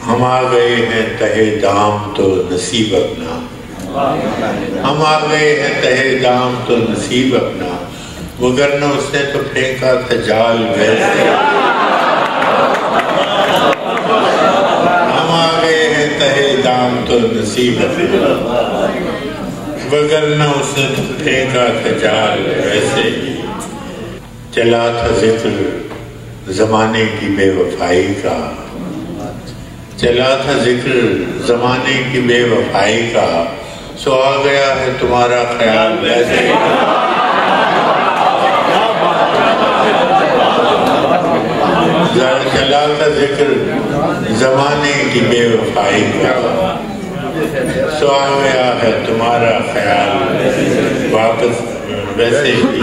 हम आ गए हैं तहे दाम तो नसीब अपना, हम आ गए हैं तहे दाम तो नसीब अपना, वगरना उसने तो फेंका था जाल वैसे। हम आ गए हैं तहे दाम तो नसीब अपना, वगरना उसने तो फेंका था जाल वैसे। चला था जिक्र जमाने की बेवफाई का, चला था जिक्र जमाने की बेवफाई का, सो आ गया है तुम्हारा ख्याल वैसे। चला था जिक्र जमाने की बेवफाई का, सो आ गया है तुम्हारा ख्याल वापस वैसे ही।